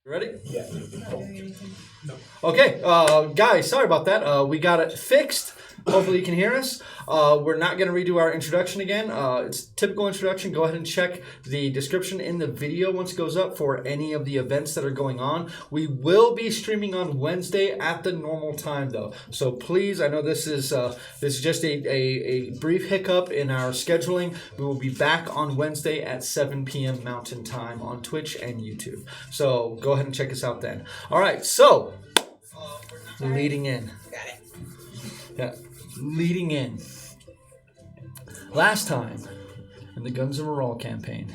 Ready? Yeah. No. Okay, guys, sorry about that. We got it fixed. Hopefully you can hear us. We're not going to redo our introduction again. It's typical introduction. Go ahead and check the description in the video once it goes up for any of the events that are going on. We will be streaming on Wednesday at the normal time, though. So please, I know this is just a brief hiccup in our scheduling. We will be back on Wednesday at 7 p.m. Mountain Time on Twitch and YouTube. So go ahead and check us out then. All right, so leading in. Got it. Yeah. Leading in. Last time, in the Guns of Erroll campaign,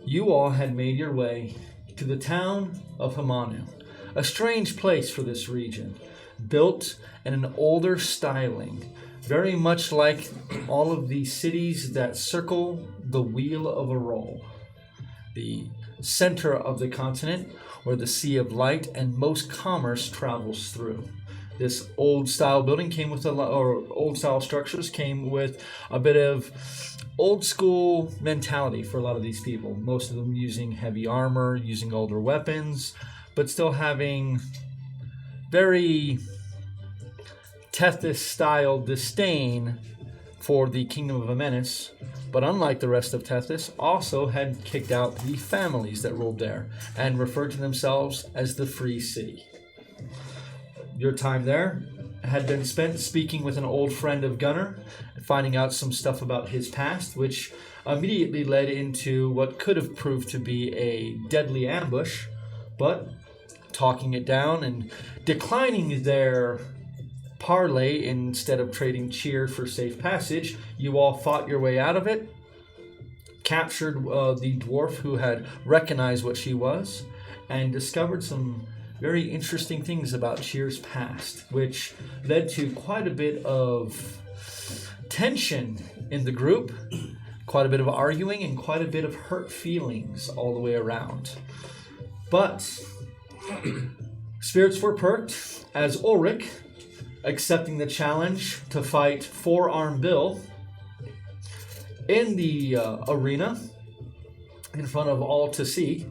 you all had made your way to the town of Hamanu, a strange place for this region, built in an older styling, very much like all of the cities that circle the Wheel of Erroll, the center of the continent where the Sea of Light and most commerce travels through. This old style building came with old style structures came with a bit of old school mentality for a lot of these people. Most of them using heavy armor, using older weapons, but still having very Tethys style disdain for the Kingdom of Amenis. But unlike the rest of Tethys, also had kicked out the families that ruled there and referred to themselves as the Free City. Your time there had been spent speaking with an old friend of Gunnar, finding out some stuff about his past, which immediately led into what could have proved to be a deadly ambush, but talking it down and declining their parlay instead of trading cheer for safe passage, you all fought your way out of it, captured the dwarf who had recognized what she was, and discovered some very interesting things about Cheer's past, which led to quite a bit of tension in the group, quite a bit of arguing, and quite a bit of hurt feelings all the way around. But spirits were perked as Ulrich, accepting the challenge to fight Four-Arm Bill in the arena in front of all to see,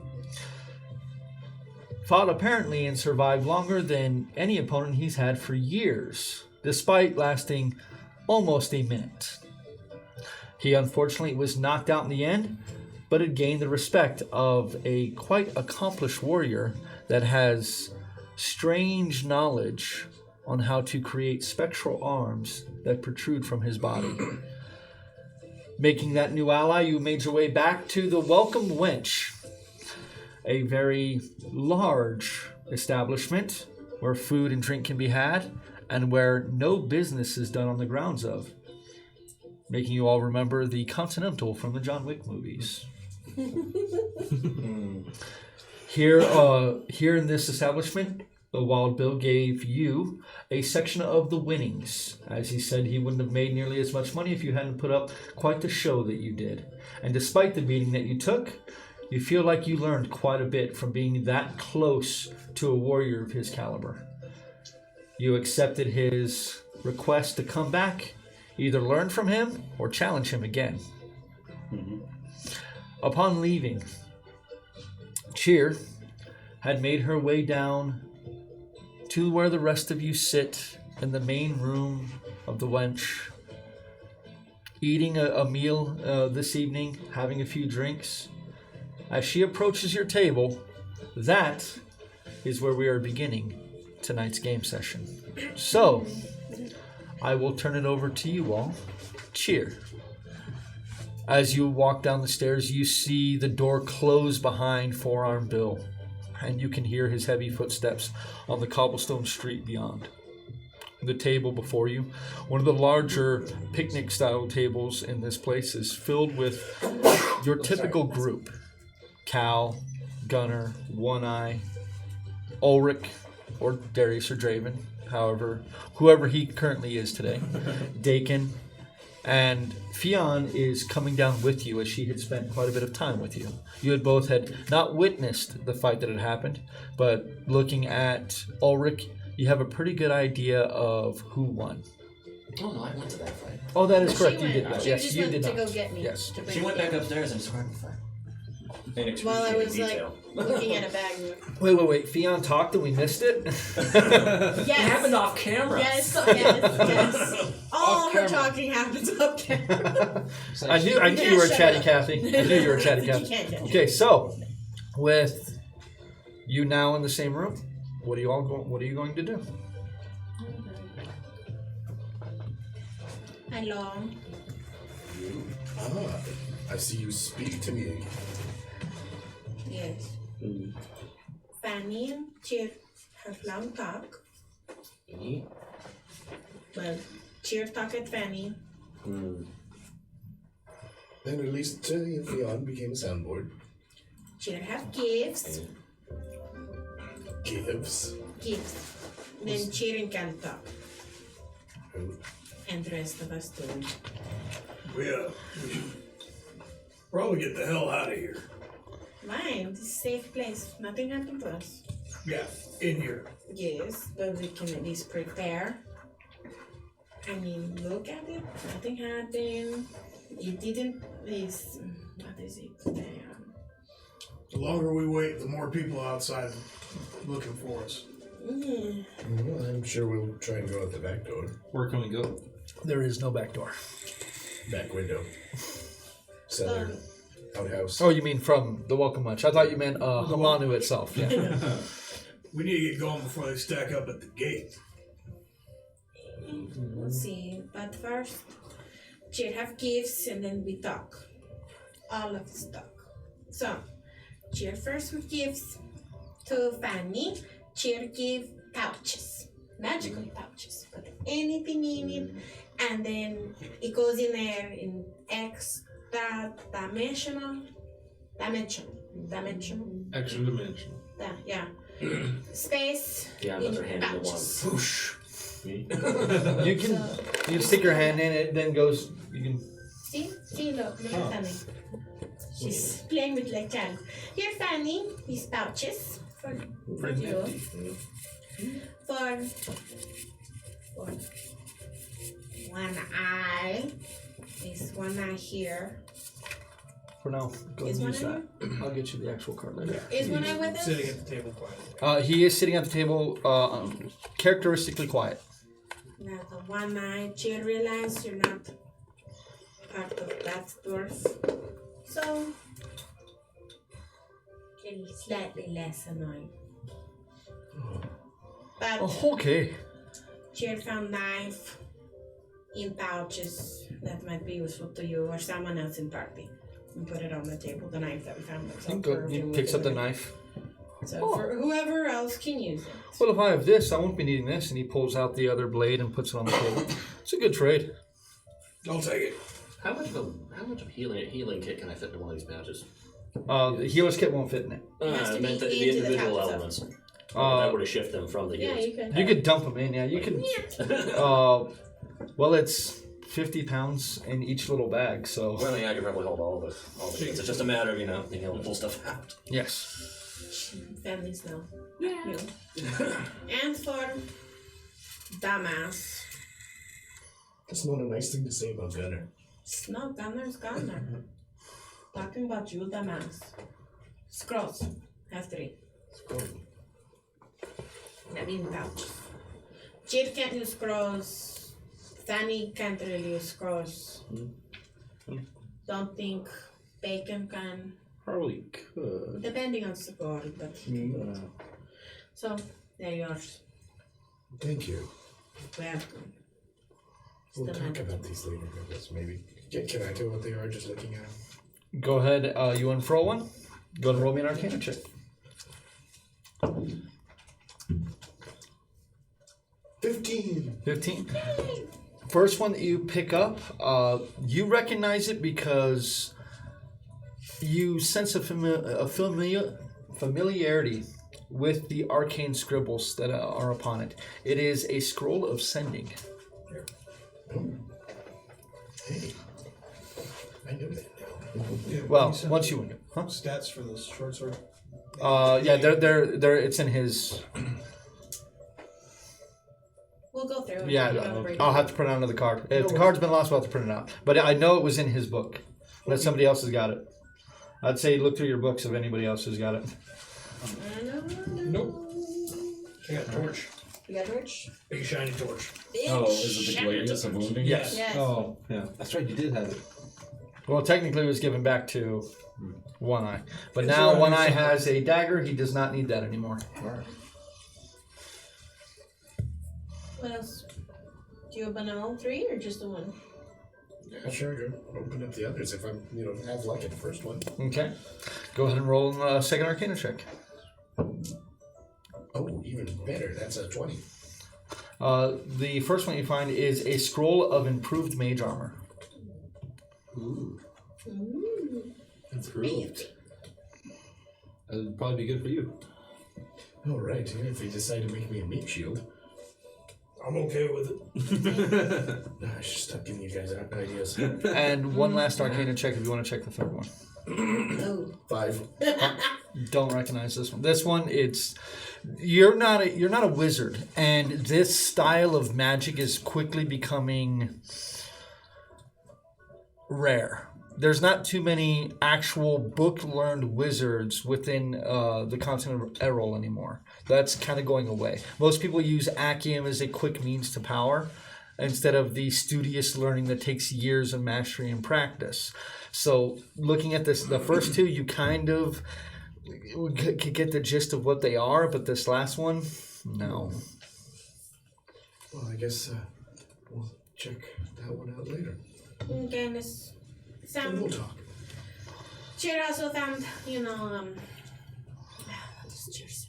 fought apparently and survived longer than any opponent he's had for years, despite lasting almost a minute. He unfortunately was knocked out in the end, but had gained the respect of a quite accomplished warrior that has strange knowledge on how to create spectral arms that protrude from his body. Making that new ally, you made your way back to the Welcome Wench, a very large establishment where food and drink can be had and where no business is done on the grounds of. Making you all remember the Continental from the John Wick movies. Here in this establishment, the Wild Bill gave you a section of the winnings. As he said, he wouldn't have made nearly as much money if you hadn't put up quite the show that you did. And despite the beating that you took, you feel like you learned quite a bit from being that close to a warrior of his caliber. You accepted his request to come back, either learn from him or challenge him again. Mm-hmm. Upon leaving, Cheer had made her way down to where the rest of you sit in the main room of the Wench, eating a meal this evening, having a few drinks. As she approaches your table, that is where we are beginning tonight's game session. So, I will turn it over to you all. Cheer. As you walk down the stairs, you see the door close behind Four-Arm Bill, and you can hear his heavy footsteps on the cobblestone street beyond. The table before you, one of the larger picnic-style tables in this place, is filled with your typical group. Cal, Gunnar, One-Eye, Ulrich, or Darius or Draven, whoever he currently is today, Dakin, and Fionn is coming down with you as she had spent quite a bit of time with you. You had both not witnessed the fight that had happened, but looking at Ulrich, you have a pretty good idea of who won. Oh no, I went to that fight. Oh, that is correct. You did that. She Yes, just you went did to not. go get me. Yes. To bring She went me back in. upstairs and described the fight. While I was detail. like looking at a bag. Wait. Fionn talked and we missed it? Yes. It happened off camera. Yes. All of her talking happens off camera. I knew you were chatty Kathy. I knew you were chatty You Kathy. can't catch Okay, so with you now in the same room, what are you going to do? Hello. I see you speak to me. Yes. Fanny, cheer her long talk. Well, cheer talk at Fanny. Then at least Fionn became a soundboard. Cheer have gifts. Gives. Then cheer can talk. Oh. And the rest of us do. We should probably get the hell out of here. Fine, this is a safe place. Nothing happened to us. Yeah, in here. Yes, but we can at least prepare. I mean, look at it. Nothing happened. It didn't. What is it? The longer we wait, the more people outside looking for us. Well, I'm sure we'll try and go out the back door. Where can we go? There is no back door. Back window. Cellar. Outhouse. Oh, you mean from the Welcome Lunch? I thought you meant Hamanu itself. Yeah. We need to get going before they stack up at the gate. We'll see. But first, cheer have gifts and then we talk. All of us talk. So, cheer first with gifts to Fanny. Cheer give pouches. Magical pouches. Put anything in it. And then it goes in there in extra dimensional. Extra dimension. Yeah. Space. Yeah, I'm in their hand in the one. pouches. Whoosh. Me? You can stick your hand in it, it then goes. You can. See, look at Fanny. She's playing with like child. Here, Fanny, these pouches for you. For one eye. There's one eye here. For now, go Is and one use eye that. I'll get you the actual card later. Is one eye with us? Sitting at the table quietly. He is sitting at the table, characteristically quiet. Now the one eye. You realize you're not part of that dwarf. So you're slightly less annoying. But Oh, okay. Cheer found knife in pouches that might be useful to you or someone else in party. And put it on the table, the knife that we found. He picks up the knife. So for whoever else can use it. Well, if I have this, I won't be needing this. And he pulls out the other blade and puts it on the table. It's a good trade. I'll take it. How much of healing kit can I fit into one of these pouches? The healer's kit won't fit in it. has to I meant be the into the individual pouches. elements. That were to shift them from the Yeah, healers. you can. You could dump them in, yeah. You can. Well, it's 50 pounds in each little bag, so. Well, yeah, I could probably hold all of it. It's just a matter of, being able to pull stuff out. Yes. Families know. Yeah. And for Damas. That's not a nice thing to say about Gunner. It's not Gunner's Gunner. Talking about you, Damas. Scrolls. Have 3. I mean pouches. Jir can't use scrolls. Fanny can't really use scrolls. Don't think Bacon can. Probably could. Depending on support, but he can do it. So, they're yours. Thank you. Welcome. We'll Still talk have- about these later, I guess, maybe. Can I tell what they are just looking at them? Go ahead, you unfurl one. Go ahead and roll me an Arcana check. 15. First one that you pick up, you recognize it because you sense a familiarity with the arcane scribbles that are upon it. It is a scroll of sending. Hey, I know that now. Yeah, Well, you said once you huh? stats for the short sword. Yeah, they're. It's in his. We'll go through it. Yeah, We'll break I'll it. have to print out another card. If the card's been lost, we'll have to print it out. But I know it was in his book. Unless somebody else has got it. I'd say look through your books if anybody else has got it. Nope. I got a torch. You got a torch? Big shiny torch. Oh, Is it the greatness of wounding? Yes. Yes. Oh, yeah. That's right, you did have it. Well, technically, it was given back to One Eye, but It's now around One here Eye somewhere. has a dagger. He does not need that anymore. Alright. What else? Do you open all three or just the one? Yeah, sure. Go open up the others if I'm, have luck at the first one. Okay. Go ahead and roll a second Arcana check. Oh, even better. That's a 20. The first one you find is a scroll of improved mage armor. Ooh. Ooh. Improved. That would probably be good for you. Oh, right. Yeah, if they decide to make me a meat shield. I'm okay with it. I should stop giving you guys ideas. And one last Arcana check if you want to check the third one. Oh. 5. Don't recognize this one. This one, you're not a wizard, and this style of magic is quickly becoming rare. There's not too many actual book-learned wizards within the continent of Erroll anymore. That's kind of going away. Most people use Accium as a quick means to power instead of the studious learning that takes years of mastery and practice. So looking at this, the first two, you kind of could get the gist of what they are, but this last one, no. Well, I guess we'll check that one out later. Okay, Miss And we'll Sam. talk. Cheer also found, what does Cheer say?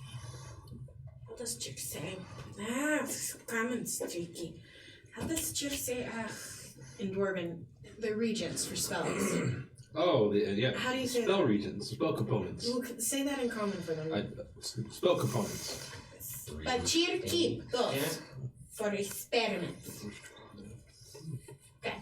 What does Cheer say? It's common streaky. How does Cheer say? In Dwarven, the regents for spells. Oh, yeah. How do you say Spell that? regions, spell components. Say that in common for them. Spell components. But Cheer keep those for experiments. Okay.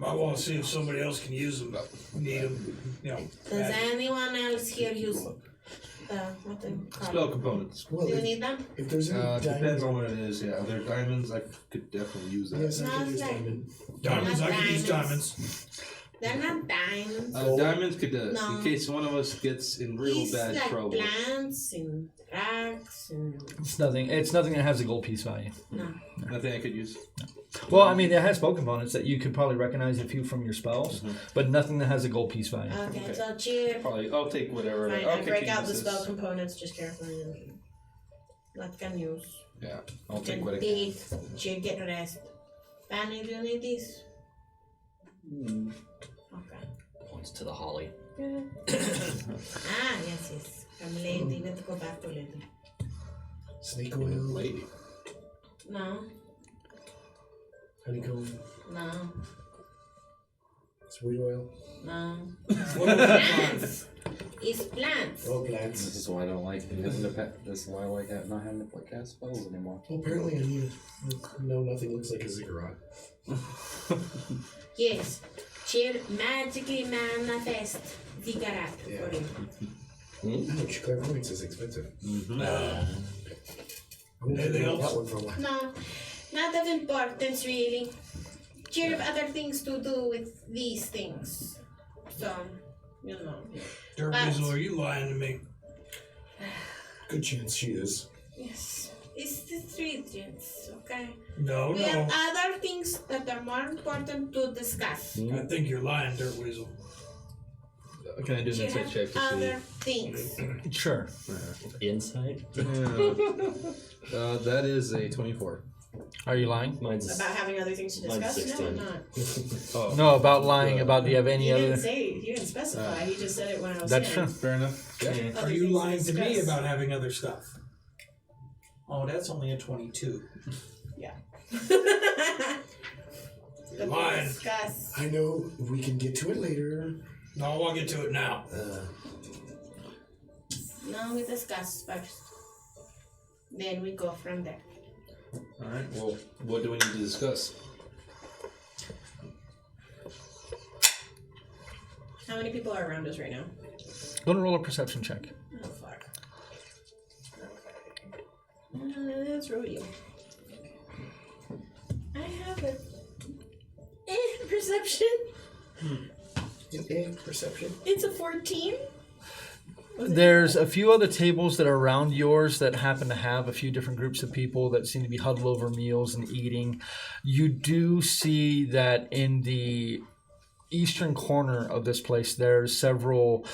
I want to see if somebody else can use them. Need them. Does anyone else here use what they call Spell it? components. Well, Do you need them? if there's any Depends diamonds, on what it is, yeah. Are there diamonds? I could definitely use that. yes, I No, can use it's like- diamond. Diamonds, I can use Diamonds. diamonds. They're not diamonds. Diamonds could, No. in case one of us gets in real It's bad like trouble. plants and rocks and It's nothing that has a gold piece value. no. Nothing I could use. Well, I mean, it has spell components that you could probably recognize a few from your spells, but nothing that has a gold piece value. Okay, so cheer. Probably, I'll take whatever. Fine, I'll I break continue out the this. spell components just carefully. What can use? Yeah, I'll take Can what I can. take. Cheer, get rest. Fanny, do you need these? Okay. Points to the holly. Yes. From lady. Let's go back to lady. Snake oil, Lady. No. honeycomb, No. sweet oil. No. What else you find? Plants. It's plants. Oh, This plants. is why I don't like having to this is why I like not having to cast spells anymore. Oh, apparently I need no, nothing looks like a ziggurat. Yes. Cheer magically manifest ziggurat for you. Ouch, clairvoyance is expensive. Mm-hmm. I won't Anything think about else? that one for a while. No, not of importance really. Cheer have other things to do with these things. So, Dirt But- Weasel, are you lying to me? Good chance she is. yes. It's the regions, okay? No, We no. have other things that are more important to discuss. I think you're lying, Dirt Weasel. Can I do an Cheer insight have check to other things. Sure. Inside? see? That is a 24. Are you lying? Mine's About having other things to Mine's discuss? No, I'm 16. not. Oh, No, about lying. About do you have any He other? didn't say, he didn't specify, he just said it when I was That's saying. true. fair enough. Yeah. Other Are you things lying to me discuss. about having other stuff? Oh, that's only a 22. You're lying. Discuss. I know we can get to it later. No, I'll get to it now. No, we discuss first. Then we go from there. Alright, well, what do we need to discuss? How many people are around us right now? Go and roll a perception check. Oh, fuck. Let's roll you. I have a perception. Perception. It's a 14. There's a few other tables that are around yours that happen to have a few different groups of people that seem to be huddled over meals and eating. You do see that in the eastern corner of this place, there's several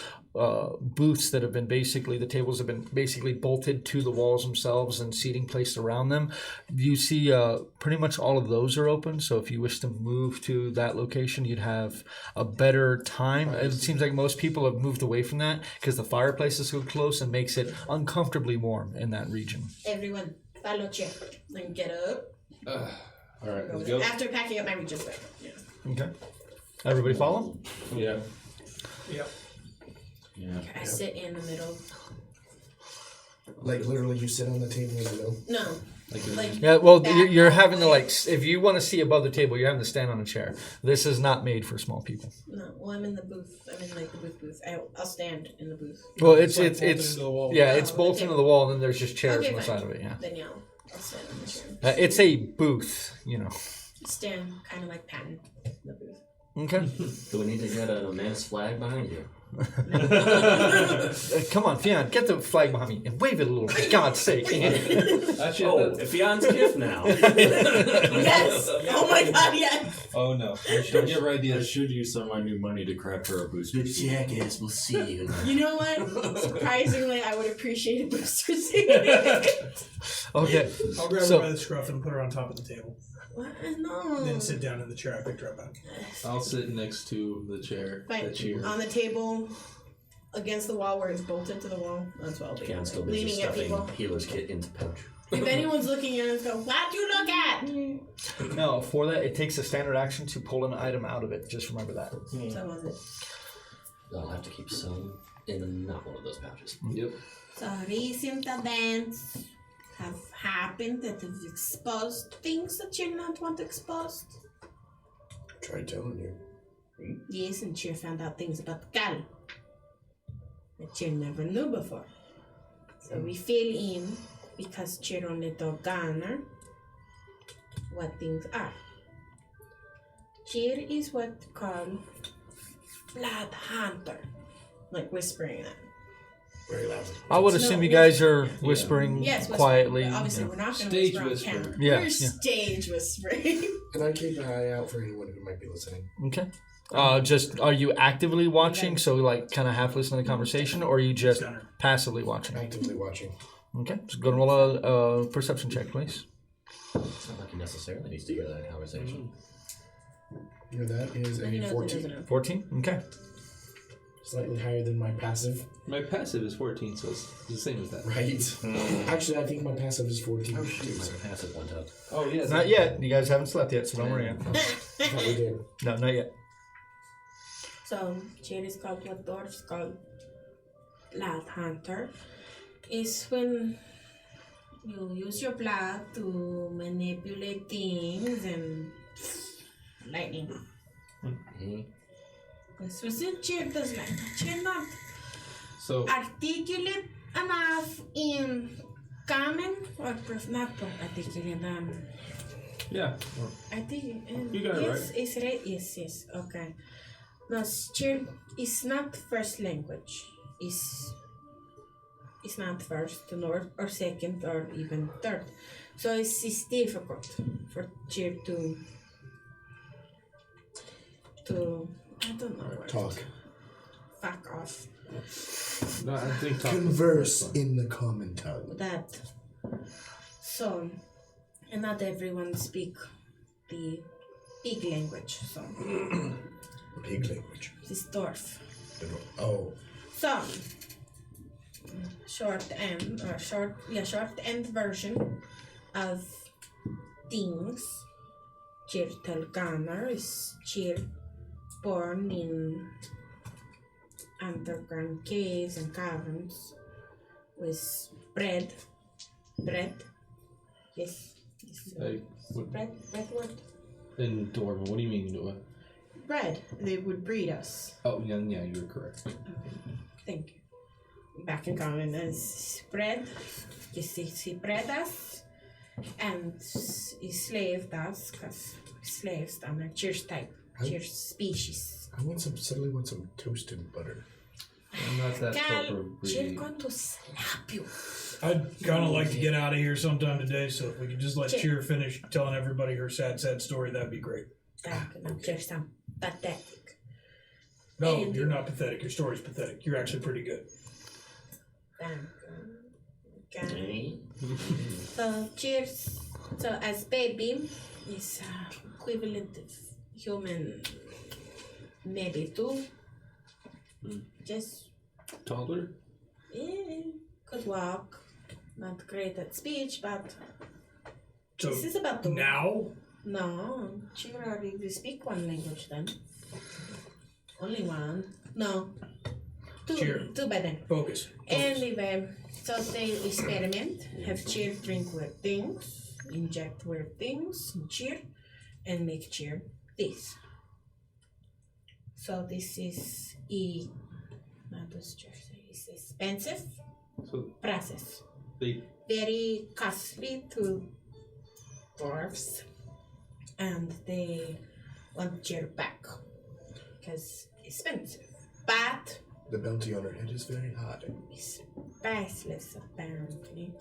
booths that have been the tables have been basically bolted to the walls themselves and seating placed around them. You see pretty much all of those are open, so if you wish to move to that location, you'd have a better time. It seems like most people have moved away from that because the fireplace is so close and makes it uncomfortably warm in that region. Everyone, follow chair. Then get up. All right, let's go. After packing up my Regent's bag. Yeah. Okay. Everybody follow? Yeah. Yep. Yeah. I sit in the middle. Like literally, you sit on the table in the middle. No. Like Yeah, well, back you're all having the to, way. like, if you want to see above the table, you're having to stand on a chair. This is not made for small people. No, well, I'm in the booth. I'm in like the booth. I'll stand in the booth. Well, it's like bolted into the wall. yeah, it's Oh, bolted okay. into the wall, and then there's just chairs Okay, on the fine. side of it. Yeah, Then yeah, I'll stand in the chair. it's a booth, you know. Stand kind of like Patton in the booth. Okay, Do we need to get a man's flag behind you? come on, Fion, get the flag behind me and wave it a little, for God's sake. Actually, Oh, if Fion's gift now. Yes. Oh my God. Yes. oh no. Don't get right I idea. should use some of my new money to crack her a booster. Jackass, we'll see you. You know what? Surprisingly, I would appreciate a booster seat. Okay, I'll grab So- her by the scruff and put her on top of the table. What? No. Then sit down in the chair I picked her up on. I'll sit next to the chair. Fine. The chair. On the table, against the wall where it's bolted to the wall. That's what I'll be. Fion's still busy Leaning at stuffing people. healer's kit into pouch. If anyone's looking at us, go, "What you look at?" no, for that it takes a standard action to pull an item out of it. Just remember that. So was it. I'll have to keep some in not one of those pouches. Yep. So recent events have happened that have exposed things that you not want exposed. Try telling you. Yes, and you found out things about Gal that you never knew before. So we fill in because you only don't garner what things are. Here is what called blood hunter, like whispering that. Very loudly. I would No, assume you yes. guys are whispering Yes, whispering, quietly. but obviously yeah. we're not going to Stage whisper on whisper. camera. Yeah, We're yeah. stage whispering. And I keep an eye out for anyone who might be listening. Okay. Just are you actively watching? So like kind of half listening to the conversation, or are you just Stunner. passively watching? Actively watching. Okay. So go and roll a perception check, please. It's not like he necessarily needs to hear that conversation. You know, that is He a knows he 14. doesn't know. 14. Okay. Slightly higher than my passive. My passive is 14, so it's the same as that. Right. Actually, I think my passive is 14. My passive went up. Oh yeah. Not yet. You guys haven't slept yet, so don't worry. Yet. I thought we did. No, not yet. So, chair is called what dwarfs call blood hunter. Is when you use your blood to manipulate things and lightning. Mm-hmm. This was it. Chair does like that. Chair not So articulate enough in common or not articulate. yeah. I think You got it yes, it's right. Yes, yes. Okay. No, chair is not first language. It's not first nor or second or even third. So it's difficult for chair to I don't know what. Talk. Fuck off. No, I think Converse in the common tongue. That. So, and not everyone speak the big language. So Pig language. this dwarf. Oh. So, short end version of things. Cheer Telganar is cheer born in underground caves and caverns with bread. Yes. Like, Bread word. in Dwarven, what do you mean? Noah? Bread. They would breed us. Oh, yeah, you were correct. Thank you. Back in common as bread. You see, he bred us and he slaved us because slaves are a cheers type, cheers species. I suddenly want some toasted butter. I'm not that Cal, proper she's breed. going to slap you. I'd kind of like to get out of here sometime today, so if we could just let Cheer. Cheer finish telling everybody her sad story, that'd be great. No, just pathetic. No, And- you're not pathetic. Your story's pathetic. You're actually pretty good. Okay. So cheers. So as baby is equivalent of human, maybe two. Just Taller? could walk. Not great at speech, but So this is about two. now, No, she already speak one language then. Only one. No. Cheer. Two by then. focus. Anyway, so they experiment, have cheer drink weird things, inject weird things in cheer, and make cheer this. So this is not this cheer, it's expensive So process. they Very costly to dwarfs, and they want cheer back because expensive. But The bounty on her head is very high. it's priceless apparently.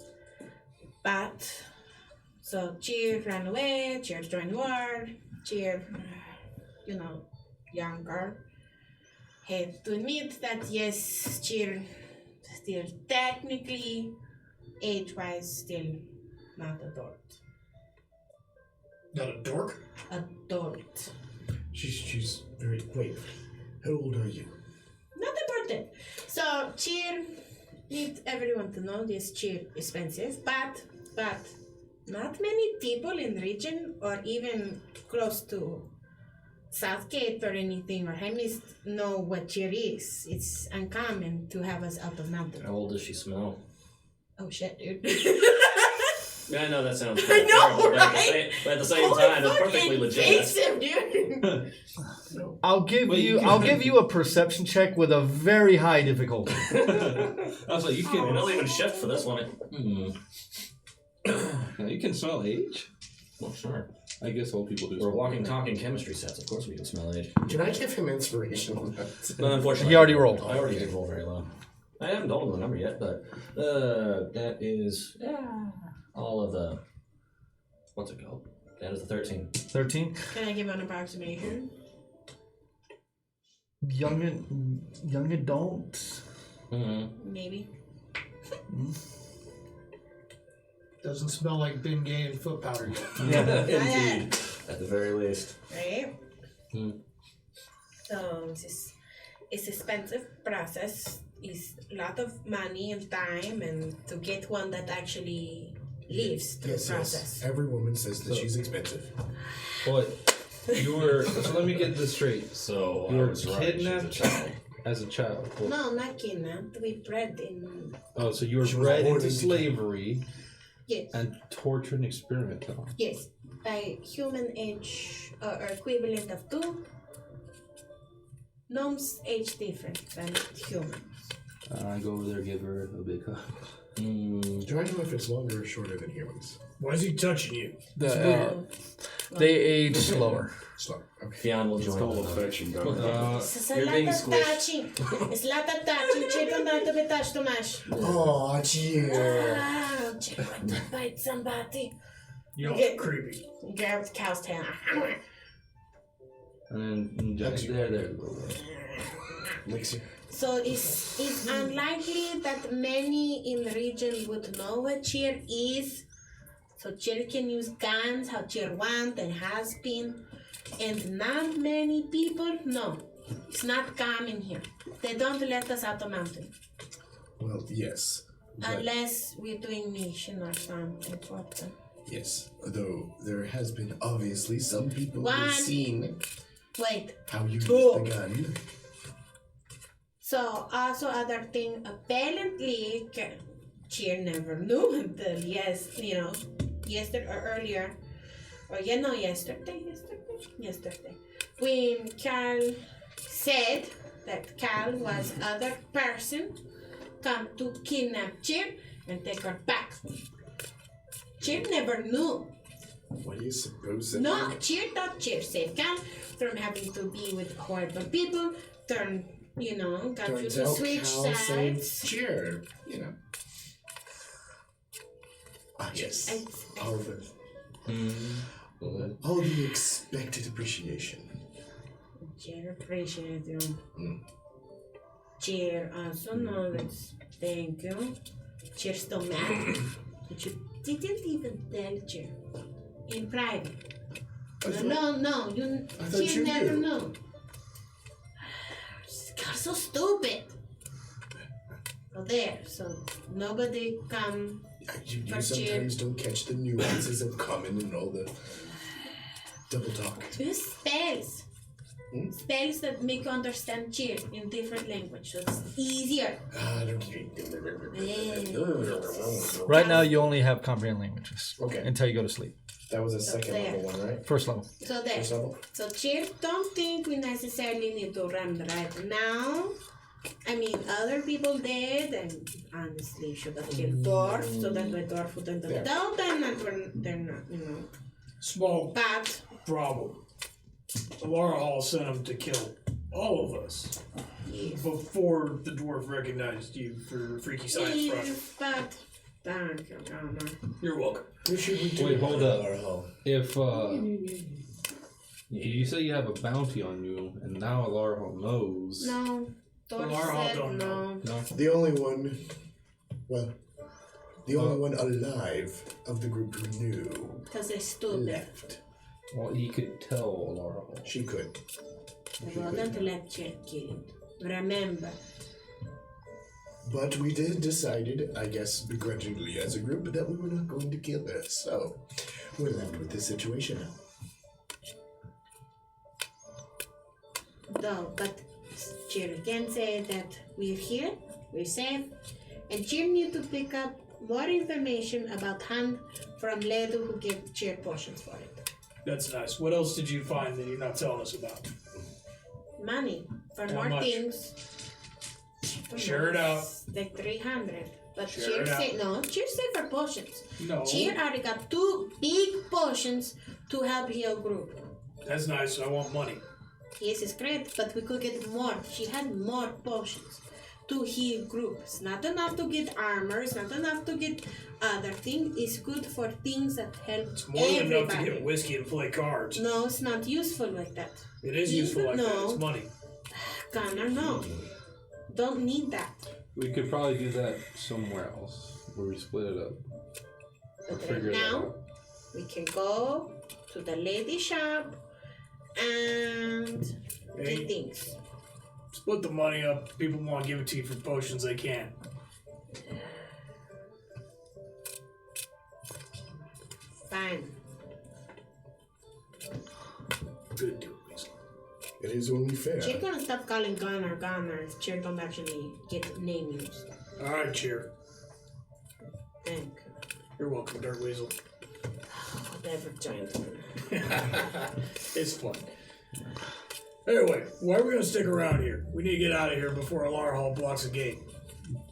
But so Cheer ran away, Cheer joined war, Cheer, younger, had to admit that yes, Cheer still technically, age-wise, still not adult. Not a dork. Adult. She's very. Wait, how old are you? Not important. So cheer need everyone to know this cheer expensive, but not many people in the region or even close to Southgate or anything or Hemist know what cheer is. It's uncommon to have us out of mountain. How old does she smell? Oh shit, dude. Yeah, I know that sounds I know, terrible, right? but at the same time, it's perfectly legit. Invasive, dude. I'll give Well, you I'll can- give you a perception check with a very high difficulty. I was like, you I can. mean, I'll even shift for this one. Now you can smell age. Well, sure. I guess old people do. We're walking, talking chemistry sets. Of course we can smell age. Can I give him inspiration on that? But unfortunately, He already rolled. I already did roll very low. I haven't told him the number yet, but that is all of the. What's it called? That is the 13. 13. Can I give an approximation? Young adult. Mm-hmm. Maybe. Doesn't smell like Ben Gay and foot powder yet. Indeed. At the very least. Right? Hmm. So it's expensive process. It's a lot of money and time, and to get one that actually lives through Yes, the process. yes. Every woman says that she's expensive. But you were. So let me get this straight. So You I were was right. She's a kidnapped child. as a child. Well, No, not kidnapped. We bred in. oh, so you were She was bred born into into- slavery Yes, and tortured and experimented on. yes. By human age or equivalent of 2. Gnomes age different than humans. I go over there, give her a big hug. Do I know if it's longer or shorter than humans? Why is he touching you? They age slower. Slow. Okay. Fionn will It's join. called them. affection, don't It's a you're lot being of squished. touching. It's a lot of touching. Chicken not to be touched too much. Oh, dear. Ah, chicken want to bite somebody. You know, Yeah. it's creepy. Grab the cow's tail. And then Jack, there. Makes you. So it's unlikely that many in the region would know what cheer is. So cheer can use guns, how cheer want and has been. And not many people know. It's not common here. They don't let us out the mountain. Well, yes. But, Unless we're doing mission or something important. yes. Though there has been obviously some people One. who've seen Wait. how you use Two. the gun. So also other thing, apparently Cheer never knew until yesterday or earlier. Or yesterday. When Carl said that Carl was other person come to kidnap Cheer and take her back. Cheer never knew. What do you suppose that No, Cheer thought Cheer saved Cal from having to be with horrible people, turn You know, got you Turns to out switch Cal sides. saves cheer, you know. Ah, yes. All the expected appreciation. Cheer appreciate you. Mm. Cheer also knows. Thank you. Cheer still mad. But you didn't even tell Cheer. In private. No, you I thought Cheer you never knew. know. You're so stupid. So there, so nobody come. You For sometimes don't catch the nuances of common and all the double talk. Use spells. Hmm? Spells that make you understand cheer in different language, so it's easier. Right now, you only have comprehend languages. Okay. Until you go to sleep. That was a second there. level one, right? First level. So there. First level? So cheer, don't think we necessarily need to run right now. I mean, other people did, and honestly, should have killed dwarf, so that the dwarf wouldn't have Yeah. died. They're not, you know. Small But problem. Laura Hall sent him to kill all of us yes, before the dwarf recognized you for Freaky Science Project. yes, but thank you, Ghana. You're welcome. What should we do? Wait, hold up. Erroll? If you say you have a bounty on you, and now Alarho knows. No, dwarf Laura Hall said don't no. No. The only one, well, the only one alive of the group who knew Because they stood there. left. Well, he could tell Alarho. She could. Well, don't let Cheer kill him. Remember, But we did decided, I guess begrudgingly as a group, that we were not going to kill her. So we're left with this situation now. though, but Cheer again said that we're here, we're safe, and Cheer need to pick up more information about Hand from Ledu who gave Cheer potions for it. That's nice. What else did you find that you're not telling us about? Money for How more much? things. Share it out. Like 300. But Share Cheer it out. said no. Cheer said for potions. No. Cheer already got 2 big potions to help heal group. That's nice. I want money. Yes, it's great, but we could get more. She had more potions to heal group. It's not enough to get armor. It's not enough to get other things. It's good for things that help It's more than enough to everybody. get whiskey and play cards. No, it's not useful like that. It is useful like that. No. It's money. Connor, no. Don't need that. We could probably do that somewhere else, where we split it up. But Figure right that now, out. we can go to the lady shop and Hey. get things. Split the money up. People want to give it to you for potions, they can. Fine. Good deal, Weasel. It is only fair. Cheer gonna stop calling Gunner Gunner if Cheer don't actually get name used. All right, cheer. Thank you. You're welcome, Dark Weasel. Whatever, giant man. It's fun. Anyway, why are we gonna stick around here? We need to get out of here before Alar Hall blocks the gate.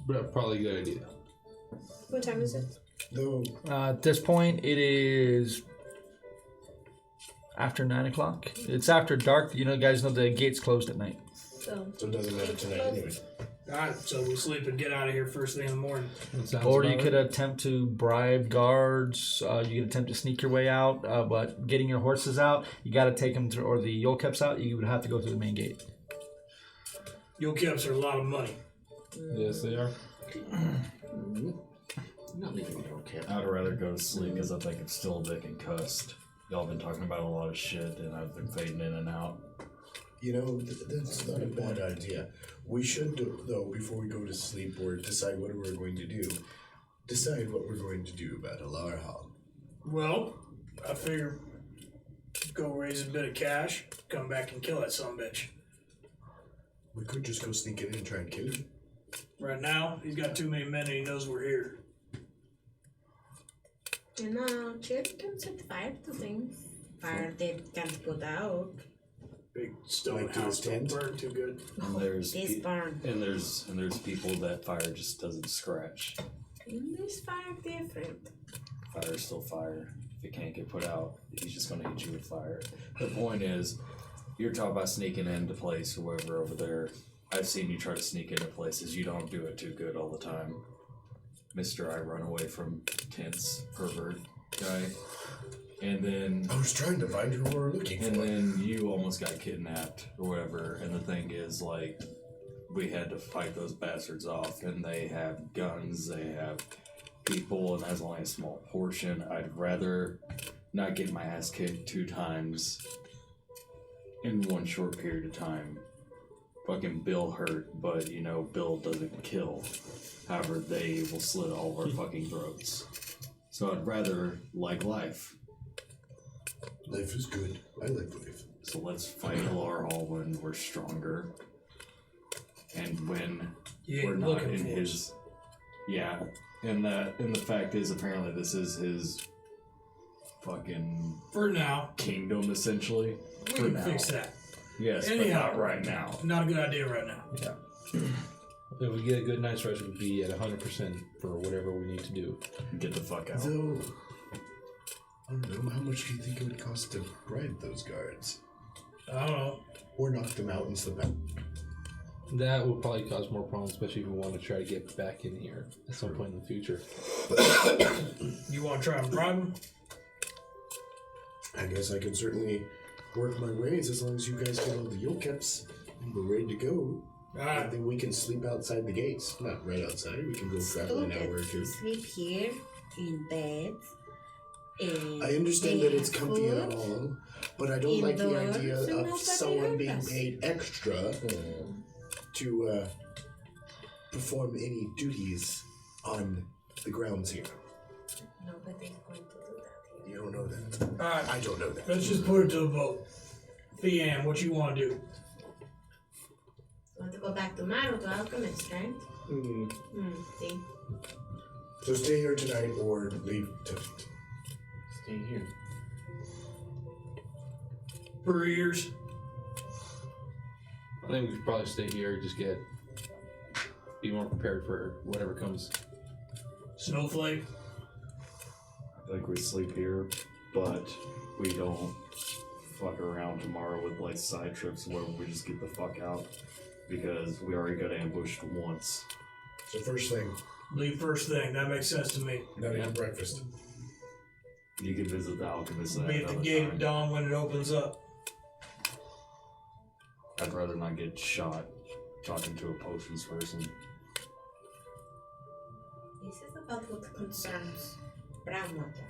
Probably a good idea. What time is it? Though At this point, it is after 9 o'clock. It's after dark. You know, guys know the gate's closed at night. So, it doesn't matter tonight anyway. Alright, so we sleep and get out of here first thing in the morning. That sounds Or you about could right. attempt to bribe guards. You could attempt to sneak your way out. But getting your horses out, you got to take them through, or the Yokeps out. You would have to go through the main gate. Your caps are a lot of money. Yes, they are. Not leaving your camp. I'd rather go to sleep because I think it's still a bit concussed. Y'all been talking about a lot of shit and I've been fading in and out. You know, that's not a bad idea. We should, though, before we go to sleep or decide what we're going to do, decide what we're going to do about Alar Hall. Well, I figure go raise a bit of cash, come back and kill that sumbitch. We could just go sneak in and try and kill him. Right now, he's got too many men and he knows we're here. you know, Cheer can set fire to things. Fire they can't put out. Big stone Like to house his don't tent? burn too good. And there's This barn. and there's people that fire just doesn't scratch. This fire different. Fire is still fire. If it can't get put out, he's just gonna hit you with fire. The point is, you're talking about sneaking into place, whoever over there. I've seen you try to sneak into places. You don't do it too good all the time. Mr. I run away from tense pervert guy. And then I was trying to find who we were looking for. and then you almost got kidnapped or whatever. And the thing is, like, we had to fight those bastards off, and they have guns, they have people, and that's only a small portion. I'd rather not get my ass kicked 2 times in one short period of time. Fucking Bill hurt, but you know, Bill doesn't kill. However, they will slit all of our fucking throats. So I'd rather like life. Life is good. I like life. So let's fight Larhall when we're stronger. And when You we're ain't not looking in for his... Yeah. And the fact is, apparently this is his fucking For now, kingdom, essentially. we For can now. fix that. Yes, Anyhow. but not right now. Not a good idea right now. Yeah. If we get a good night's rest, we'd be at 100% for whatever we need to do. Get the fuck out. Though, I don't know, how much do you think it would cost to bribe those guards? I don't know. Or knock them out and slip out? That will probably cause more problems, especially if we want to try to get back in here at some point in the future. You want to try and bribe him? I guess I can certainly work my ways as long as you guys get all the yokeps and we're ready to go. Alright. And then we can sleep outside the gates. Not right outside. We can go travel an hour or two. Sleep here in bed. And I understand they that it's have comfy food. and all, but I don't like the Indoors, idea and of nobody someone hurt being us. paid extra to perform any duties on the grounds here. Nobody's going to do that here. You don't know that. Alright. I don't know that. Let's just put it to a vote. Theanne, what you want to do? Want to go back tomorrow to Alchemist, right? See? So stay here tonight or leave tonight. Stay here. For ears. I think we should probably stay here, just be more prepared for whatever comes. Snowflake. I think we sleep here, but we don't fuck around tomorrow with like side trips where we just get the fuck out because we already got ambushed once. So first thing, Leave first thing. That makes sense to me. not eating breakfast. You can visit the alchemist at Be at the another gate time. of dawn when it opens up. I'd rather not get shot talking to a potions person. This is about what concerns Brownwater.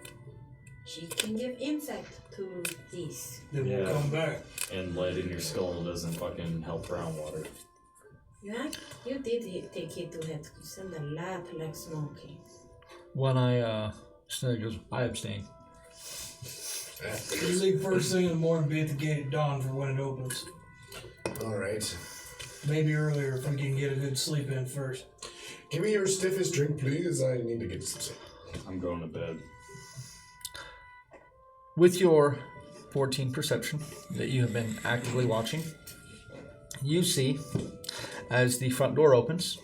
She can give insight to this. Then Yeah. we'll come back. And lead in your skull doesn't fucking help Brownwater. Yeah, you did take it to head. You sound a lot like Smokey. When Snug goes, I abstain. You leave first thing in the morning, be at the gate at dawn for when it opens. All right. Maybe earlier if we can get a good sleep in first. Give me your stiffest drink, please. I need to get some sleep. I'm going to bed. With your 14 perception that you have been actively watching, you see, as the front door opens,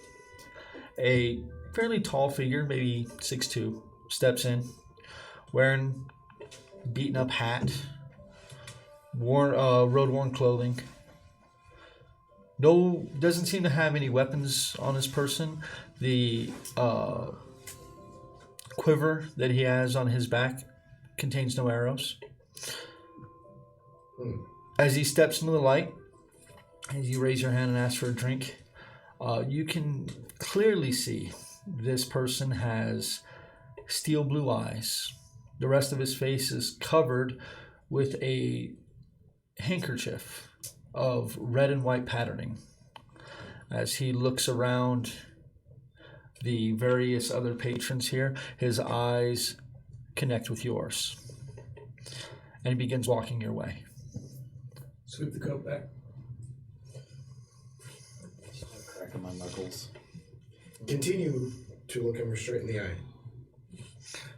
a fairly tall figure, maybe 6'2", steps in, wearing beaten up hat, road-worn clothing. Doesn't seem to have any weapons on his person. The quiver that he has on his back contains no arrows. As he steps into the light, as you raise your hand and ask for a drink, you can clearly see this person has steel blue eyes. The rest of his face is covered with a handkerchief of red and white patterning. As he looks around the various other patrons here, his eyes connect with yours. And he begins walking your way. Sweep the coat back. Cracking my knuckles. Continue to look him straight in the eye.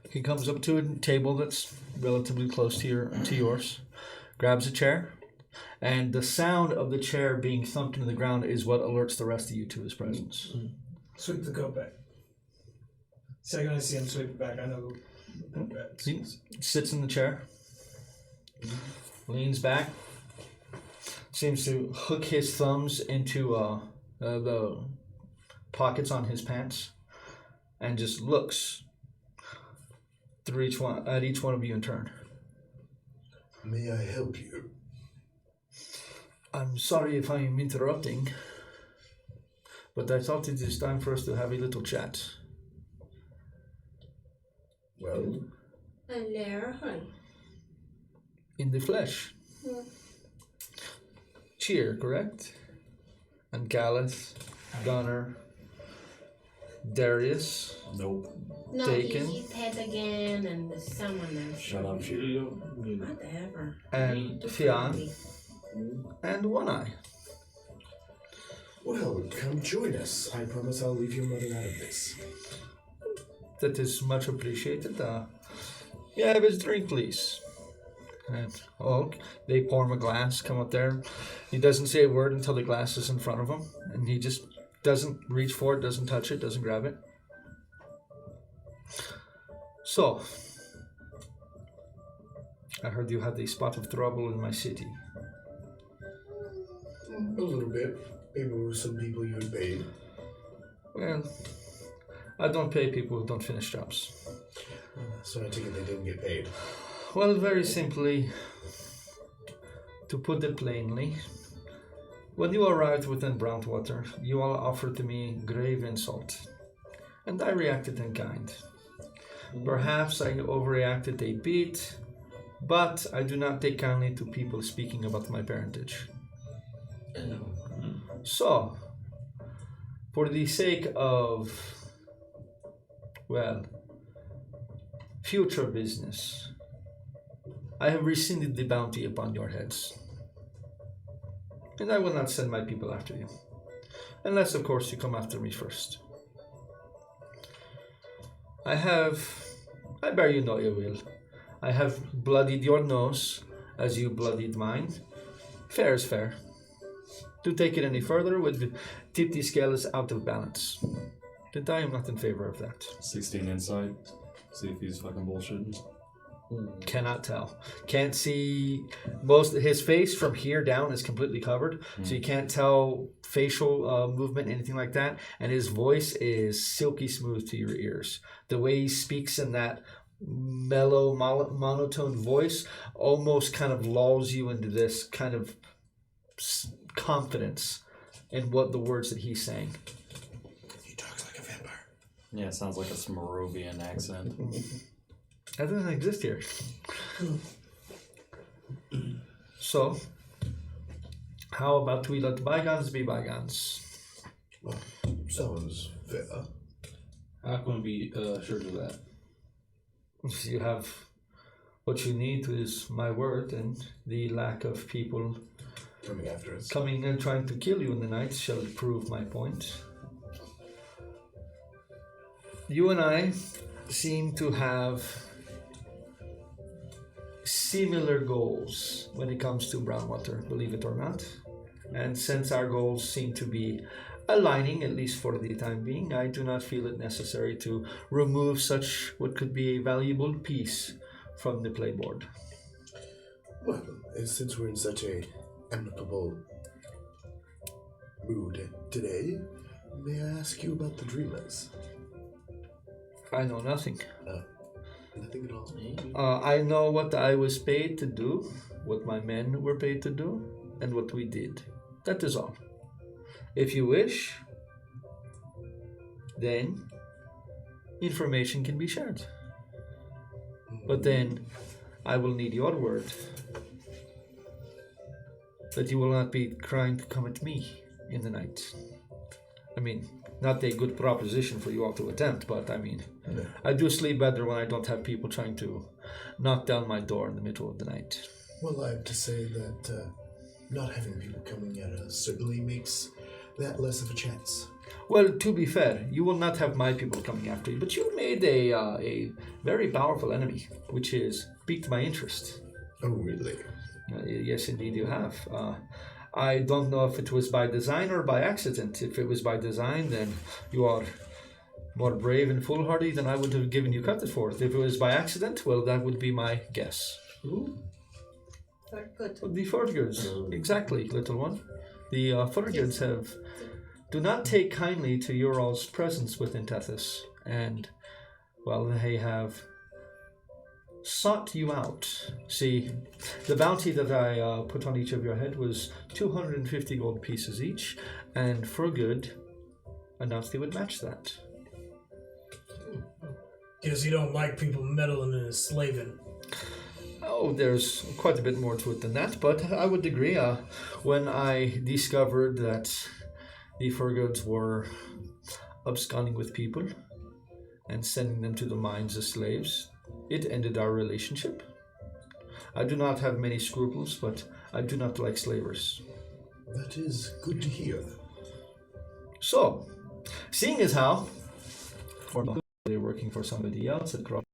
He comes up to a table that's relatively close to yours, grabs a chair, and the sound of the chair being thumped into the ground is what alerts the rest of you to his presence. Sweep the coat back. Second I see him sweep it back, I know. He sits in the chair, leans back, seems to hook his thumbs into the pockets on his pants, and just looks through each one of you in turn. May I help you? I'm sorry if I'm interrupting, but I thought it is time for us to have a little chat. Well, Erroll. In the flesh. Yeah. Cheer, correct? And Gallus, Gunner, Darius, Nope. No, Taken. he's head again, and there's someone else. Shut up, Whatever. and Too Fian, friendly. and One Eye. well, come join us. I promise I'll leave your mother out of this. That is much appreciated. Yeah, have his drink, please. And they pour him a glass, come up there. He doesn't say a word until the glass is in front of him, and he just doesn't reach for it, doesn't touch it, doesn't grab it. So, I heard you had a spot of trouble in my city. A little bit. Maybe with some people you had paid. Well, I don't pay people who don't finish jobs. So I take it they didn't get paid. Well, very simply, to put it plainly, when you arrived within Brownwater, you all offered to me grave insult, and I reacted in kind. Perhaps I overreacted a bit, but I do not take kindly to people speaking about my parentage. So, for the sake of, well, future business, I have rescinded the bounty upon your heads. And I will not send my people after you. Unless, of course, you come after me first. I bear you no ill will. I have bloodied your nose as you bloodied mine. Fair is fair. To take it any further would tip the scales out of balance. And I am not in favor of that. 16 insight. See if he's fucking bullshitting. Cannot tell. Can't see most of his face from here down is completely covered, so you can't tell facial movement, anything like that. And his voice is silky smooth to your ears. The way he speaks in that mellow, monotone voice almost kind of lulls you into this kind of confidence in what the words that he's saying. He talks like a vampire. Yeah, it sounds like a Smoravian accent. That doesn't exist here. So, how about we let bygones be bygones? Well, sounds fair. How can we be assured of that? If you have what you need is my word, and the lack of people Coming after us. coming and trying to kill you in the night shall prove my point. You and I seem to have similar goals when it comes to Brownwater, believe it or not. And since our goals seem to be aligning, at least for the time being, I do not feel it necessary to remove such what could be a valuable piece from the playboard. Well, since we're in such a amicable mood today, may I ask you about the Dreamers? I know nothing. Nothing at all. I know what I was paid to do, what my men were paid to do, and what we did. That is all. If you wish, then information can be shared. But then I will need your word that you will not be trying to come at me in the night. I mean, not a good proposition for you all to attempt, but I mean, I do sleep better when I don't have people trying to knock down my door in the middle of the night. Well, I have to say that not having people coming at us certainly makes that less of a chance. Well, to be fair, you will not have my people coming after you, but you made a very powerful enemy, which has piqued my interest. Oh, really? Yes, indeed, you have. I don't know if it was by design or by accident. If it was by design, then you are more brave and foolhardy than I would have given you credit for. If it was by accident, well, that would be my guess. Very good. The Furgers, exactly, little one. The Furgers have do not take kindly to Erroll's presence within Tethys, and, well, they have sought you out. See, the bounty that I put on each of your head was 250 gold pieces each, and for good, announced they would match that. Guess you don't like people meddling and enslaving. Oh, there's quite a bit more to it than that, but I would agree. When I discovered that the Furgoods were absconding with people and sending them to the mines as slaves, it ended our relationship. I do not have many scruples, but I do not like slavers. That is good to hear. So, seeing as how they're working for somebody else at Cross